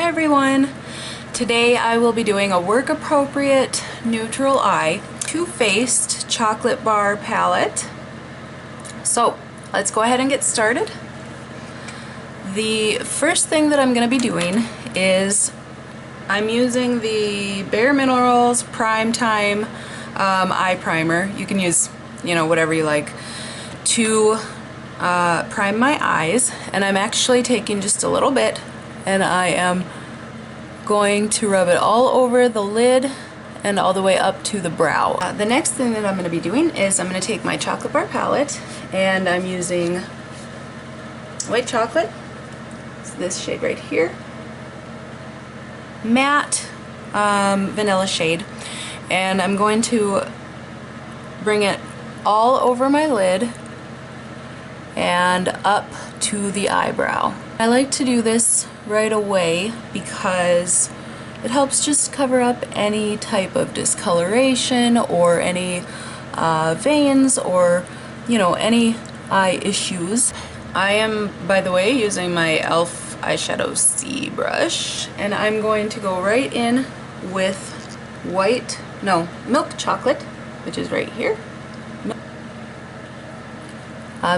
everyone! Today I will be doing a work appropriate neutral eye Too Faced chocolate bar palette. So let's go ahead and get started. The first thing that I'm going to be doing is I'm using the Bare Minerals Prime Time eye primer. You can use, whatever you like, to prime my eyes, and I'm actually taking just a little bit and I am going to rub it all over the lid and all the way up to the brow. The next thing that I'm going to be doing is I'm going to take my chocolate bar palette, and I'm using white chocolate. It's this shade right here, matte vanilla shade, and I'm going to bring it all over my lid and up to the eyebrow. I like to do this right away because it helps just cover up any type of discoloration or any veins or any eye issues. I am, by the way, using my e.l.f. eyeshadow C brush, and I'm going to go right in with milk chocolate, which is right here.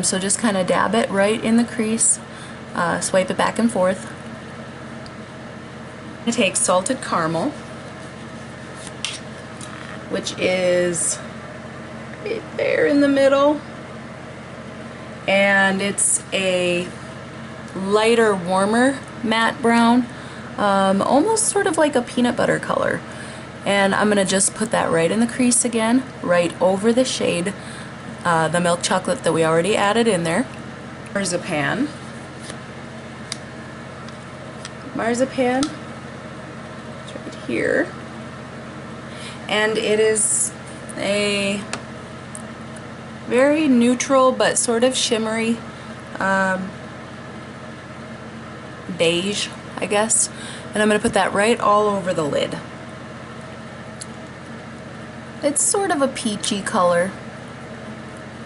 So just kind of dab it right in the crease, swipe it back and forth. I'm going to take Salted Caramel, which is right there in the middle, and it's a lighter, warmer matte brown, almost sort of like a peanut butter color. And I'm going to just put that right in the crease again, right over the shade, the milk chocolate that we already added in there. Marzipan. It's right here. And it is a very neutral but sort of shimmery beige, I guess. And I'm going to put that right all over the lid. It's sort of a peachy color.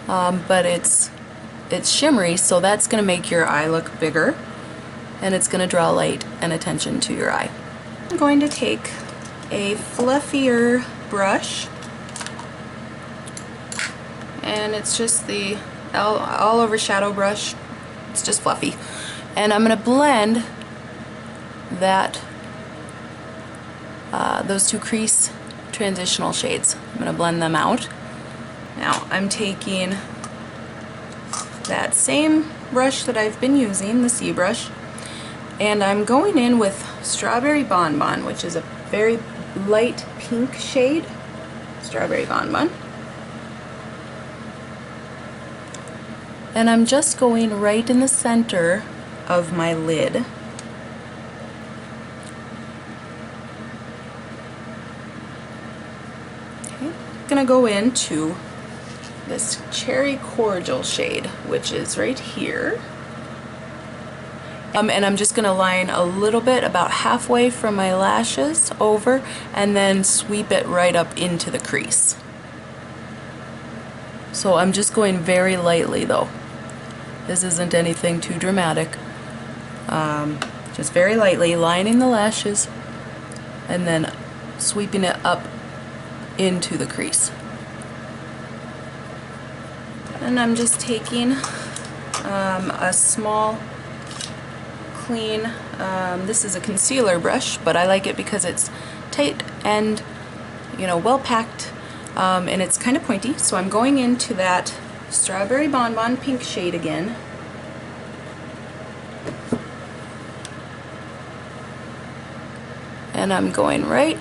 But it's shimmery, so that's going to make your eye look bigger, and it's going to draw light and attention to your eye. I'm going to take a fluffier brush, and it's just the all over shadow brush. It's just fluffy, and I'm going to blend that those two crease transitional shades. I'm going to blend them out. Now I'm taking that same brush that I've been using, the C brush, and I'm going in with Strawberry Bonbon, which is a very light pink shade. Strawberry Bonbon. And I'm just going right in the center of my lid. Okay. I'm gonna go into this Cherry Cordial shade, which is right here. And I'm just going to line a little bit, about halfway from my lashes over, and then sweep it right up into the crease. So I'm just going very lightly though. This isn't anything too dramatic. Just very lightly lining the lashes and then sweeping it up into the crease. And I'm just taking a small, clean, this is a concealer brush, but I like it because it's tight and, well packed, and it's kind of pointy. So I'm going into that Strawberry Bonbon pink shade again. And I'm going right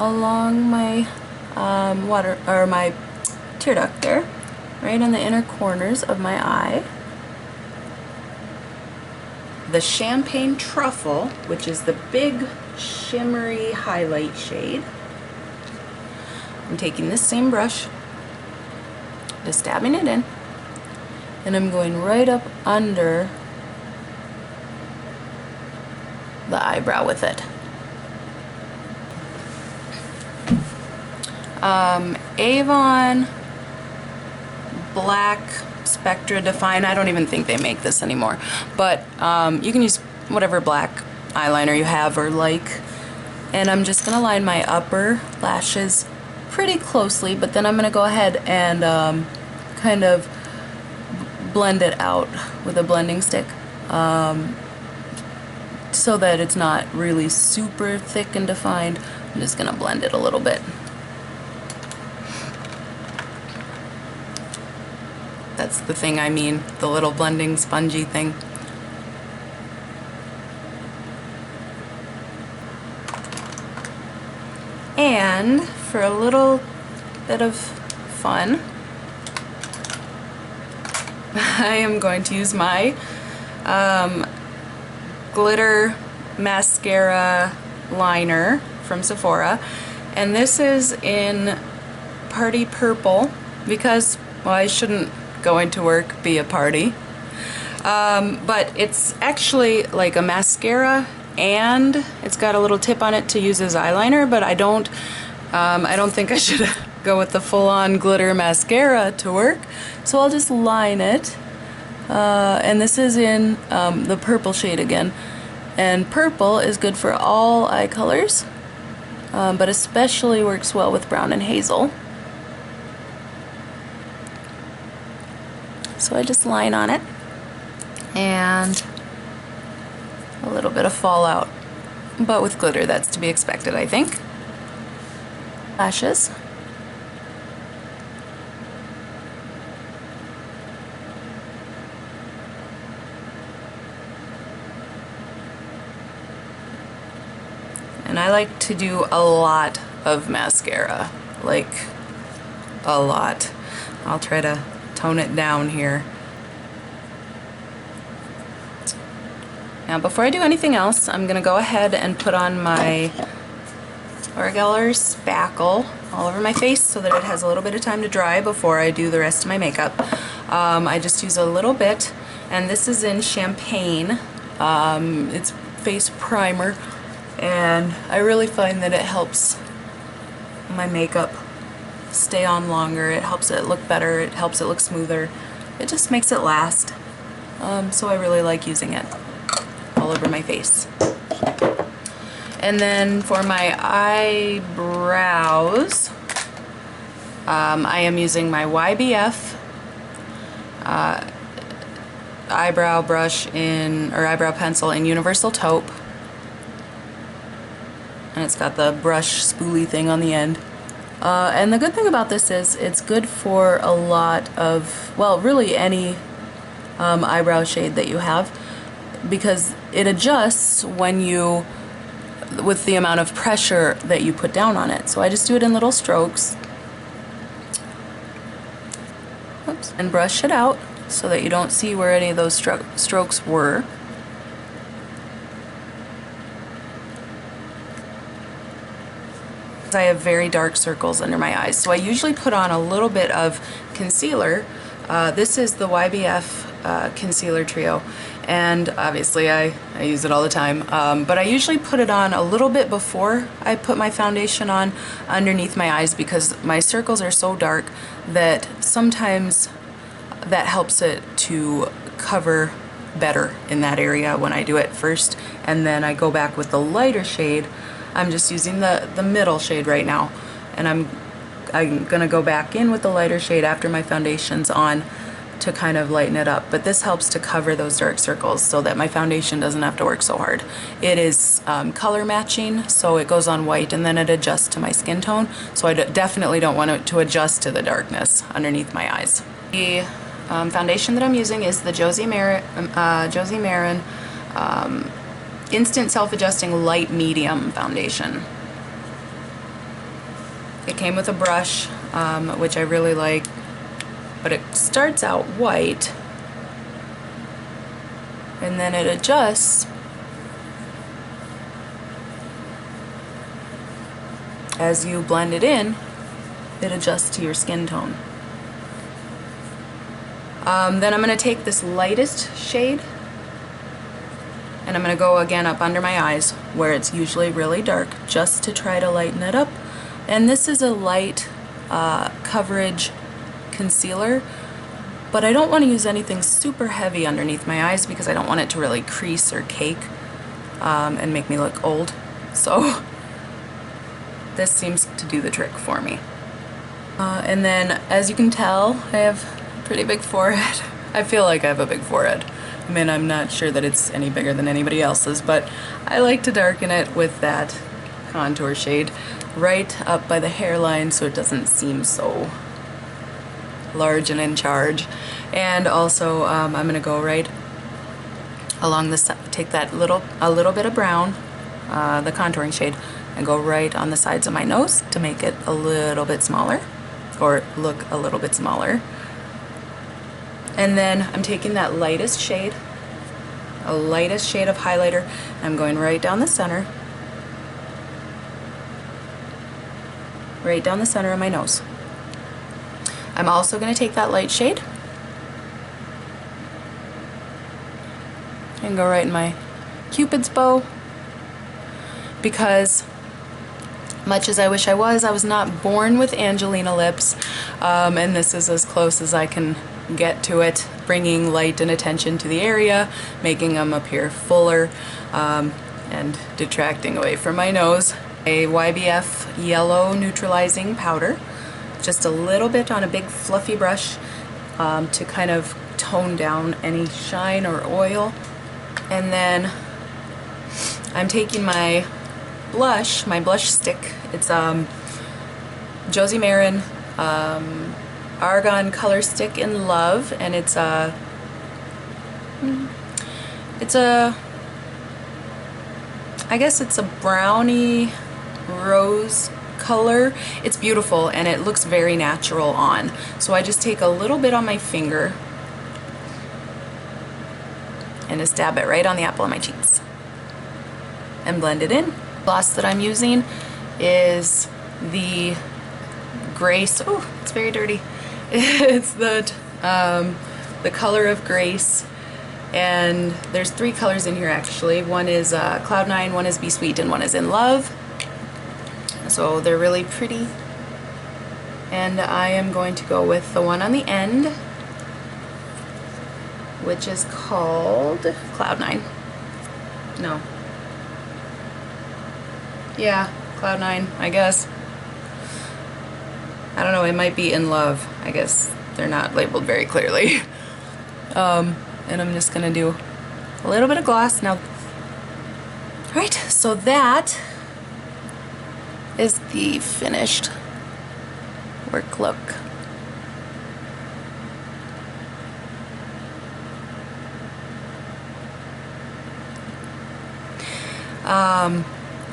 along my my tear duct there. Right in the inner corners of my eye. The Champagne Truffle, which is the big shimmery highlight shade. I'm taking this same brush, just dabbing it in, and I'm going right up under the eyebrow with it. Avon Black Spectra Define. I don't even think they make this anymore, but you can use whatever black eyeliner you have or like. And I'm just gonna line my upper lashes pretty closely, but then I'm gonna go ahead and kind of blend it out with a blending stick so that it's not really super thick and defined. I'm just gonna blend it a little bit. That's the thing I mean, the little blending spongy thing. And for a little bit of fun, I am going to use my glitter mascara liner from Sephora, and this is in Party Purple because, well, I shouldn't going to work be a party, but it's actually like a mascara and it's got a little tip on it to use as eyeliner, but I don't think I should go with the full-on glitter mascara to work, so I'll just line it. And this is in the purple shade again, and purple is good for all eye colors, but especially works well with brown and hazel. So I just line on it, and a little bit of fallout, but with glitter that's to be expected, I think. Lashes. And I like to do a lot of mascara, like a lot. I'll try to tone it down here. Now before I do anything else, I'm gonna go ahead and put on my Laura Geller spackle all over my face so that it has a little bit of time to dry before I do the rest of my makeup. I just use a little bit, and this is in Champagne. It's face primer, and I really find that it helps my makeup stay on longer. It helps it look better. It helps it look smoother. It just makes it last. So I really like using it all over my face. And then for my eyebrows, I am using my YBF eyebrow brush or eyebrow pencil in Universal Taupe. And it's got the brush spoolie thing on the end. And the good thing about this is it's good for a lot of, well, really any eyebrow shade that you have, because it adjusts with the amount of pressure that you put down on it. So I just do it in little strokes. Oops. And brush it out so that you don't see where any of those strokes were. I have very dark circles under my eyes, so I usually put on a little bit of concealer. This is the YBF Concealer Trio, and obviously I use it all the time, but I usually put it on a little bit before I put my foundation on underneath my eyes, because my circles are so dark that sometimes that helps it to cover better in that area when I do it first, and then I go back with the lighter shade. I'm just using the middle shade right now, and I'm gonna go back in with the lighter shade after my foundation's on to kind of lighten it up. But this helps to cover those dark circles so that my foundation doesn't have to work so hard. It is color matching, so it goes on white and then it adjusts to my skin tone, so I definitely don't want it to adjust to the darkness underneath my eyes. The foundation that I'm using is the Josie Maran Instant Self-Adjusting Light Medium Foundation. It came with a brush, which I really like, but it starts out white and then it adjusts as you blend it in. It adjusts to your skin tone. Then I'm going to take this lightest shade and I'm going to go again up under my eyes where it's usually really dark, just to try to lighten it up. And this is a light coverage concealer, but I don't want to use anything super heavy underneath my eyes because I don't want it to really crease or cake. and make me look old. So this seems to do the trick for me. And then, as you can tell, I have a pretty big forehead. I feel like I have a big forehead. I mean, I'm not sure that it's any bigger than anybody else's, but I like to darken it with that contour shade right up by the hairline so it doesn't seem so large and in charge. And also, I'm gonna go right along the side, take that a little bit of brown, the contouring shade, and go right on the sides of my nose to make it a little bit smaller, or look a little bit smaller. And then I'm taking that lightest shade of highlighter, I'm going right down the center, right down the center of my nose. I'm also going to take that light shade and go right in my Cupid's bow, because much as I wish I was not born with Angelina lips, and this is as close as I can get to it, bringing light and attention to the area, making them appear fuller, and detracting away from my nose. A YBF yellow neutralizing powder, just a little bit on a big fluffy brush, to kind of tone down any shine or oil. And then I'm taking my blush stick. It's Josie Maran Argan Color Stick in Love, and it's a I guess it's a brownie rose color. It's beautiful and it looks very natural on. So I just take a little bit on my finger and just dab it right on the apple of my cheeks and blend it in. The gloss that I'm using is the Grace. Oh, it's very dirty. It's the Color of Grace, and there's 3 colors in here actually. One is Cloud 9, one is Be Sweet, and one is In Love. So they're really pretty. And I am going to go with the one on the end, which is called Cloud 9. No. Yeah, Cloud 9, I guess. I don't know, it might be In Love. I guess they're not labeled very clearly. And I'm just gonna do a little bit of gloss now. Alright, so that is the finished work look.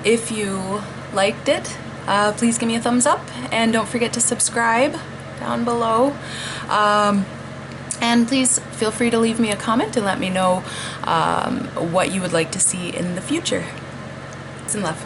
If you liked it, please give me a thumbs up, and don't forget to subscribe down below. And please feel free to leave me a comment and let me know what you would like to see in the future. Peace and love.